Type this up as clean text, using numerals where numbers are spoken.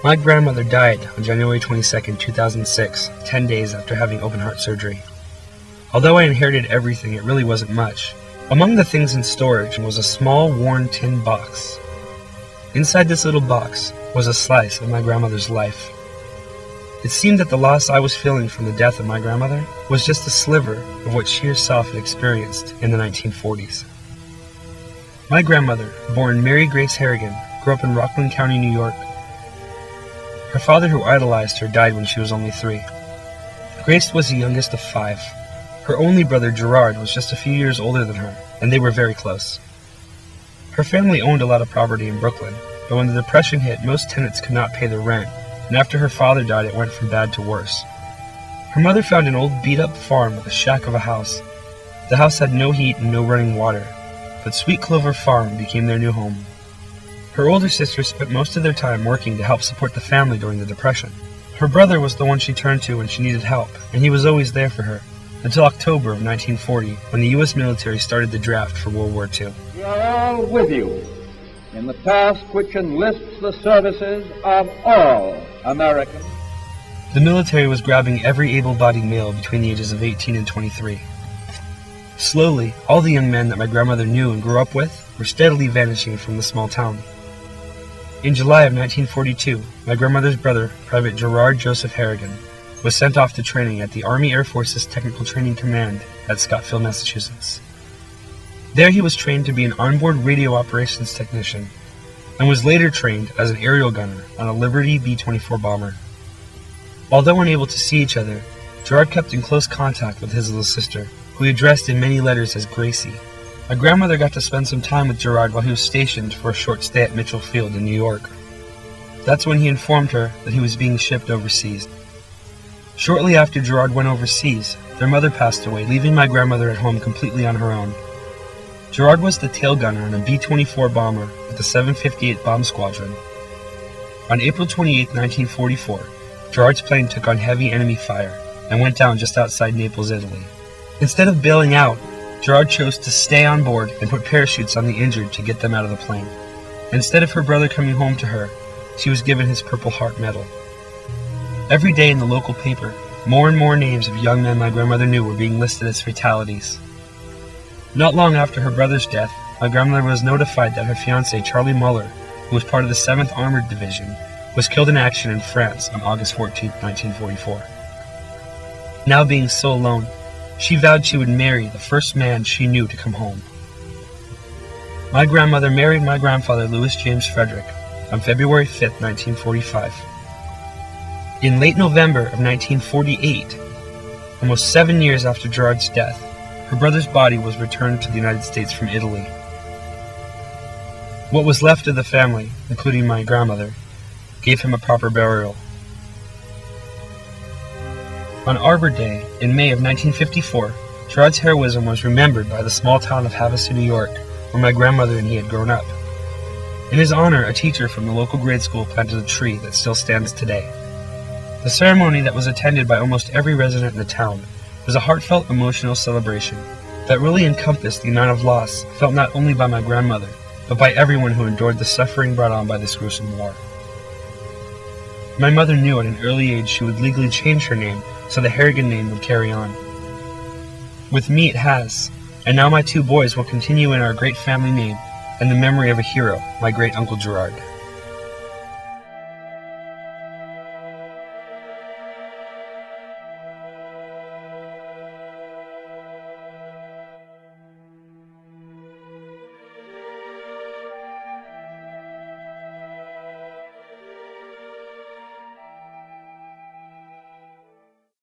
My grandmother died on January 22, 2006, 10 days after having open-heart surgery. Although I inherited everything, it really wasn't much. Among the things in storage was a small, worn tin box. Inside this little box was a slice of my grandmother's life. It seemed that the loss I was feeling from the death of my grandmother was just a sliver of what she herself had experienced in the 1940s. My grandmother, born Mary Grace Harrigan, grew up in Rockland County, New York. Her father, who idolized her, died when she was only 3. Grace was the youngest of 5. Her only brother, Gerard, was just a few years older than her, and they were very close. Her family owned a lot of property in Brooklyn, but when the Depression hit, most tenants could not pay their rent, and after her father died, it went from bad to worse. Her mother found an old beat-up farm with a shack of a house. The house had no heat and no running water, but Sweet Clover Farm became their new home. Her older sisters spent most of their time working to help support the family during the Depression. Her brother was the one she turned to when she needed help, and he was always there for her, until October of 1940, when the U.S. military started the draft for World War II. We are all with you in the task which enlists the services of all Americans. The military was grabbing every able-bodied male between the ages of 18 and 23. Slowly, all the young men that my grandmother knew and grew up with were steadily vanishing from the small town. In July of 1942, my grandmother's brother, Private Gerard Joseph Harrigan, was sent off to training at the Army Air Force's Technical Training Command at Scottsville, Massachusetts. There he was trained to be an onboard radio operations technician, and was later trained as an aerial gunner on a Liberty B-24 bomber. Although unable to see each other, Gerard kept in close contact with his little sister, who he addressed in many letters as Gracie. My grandmother got to spend some time with Gerard while he was stationed for a short stay at Mitchell Field in New York. That's when he informed her that he was being shipped overseas. Shortly after Gerard went overseas, their mother passed away, leaving my grandmother at home completely on her own. Gerard was the tail gunner on a B-24 bomber with the 758 Bomb Squadron. On April 28, 1944, Gerard's plane took on heavy enemy fire and went down just outside Naples, Italy. Instead of bailing out, Gerard chose to stay on board and put parachutes on the injured to get them out of the plane. Instead of her brother coming home to her, she was given his Purple Heart Medal. Every day in the local paper, more and more names of young men my grandmother knew were being listed as fatalities. Not long after her brother's death, my grandmother was notified that her fiancé, Charlie Muller, who was part of the 7th Armored Division, was killed in action in France on August 14, 1944. Now being so alone, she vowed she would marry the first man she knew to come home. My grandmother married my grandfather, Louis James Frederick, on February 5, 1945. In late November of 1948, almost 7 years after Gerard's death, her brother's body was returned to the United States from Italy. What was left of the family, including my grandmother, gave him a proper burial. On Arbor Day, in May of 1954, Gerard's heroism was remembered by the small town of Havasu, New York, where my grandmother and he had grown up. In his honor, a teacher from the local grade school planted a tree that still stands today. The ceremony, that was attended by almost every resident in the town, was a heartfelt, emotional celebration that really encompassed the amount of loss felt not only by my grandmother, but by everyone who endured the suffering brought on by this gruesome war. My mother knew at an early age she would legally change her name so the Harrigan name would carry on. With me it has, and now my 2 boys will continue in our great family name and the memory of a hero, my great-uncle Gerard.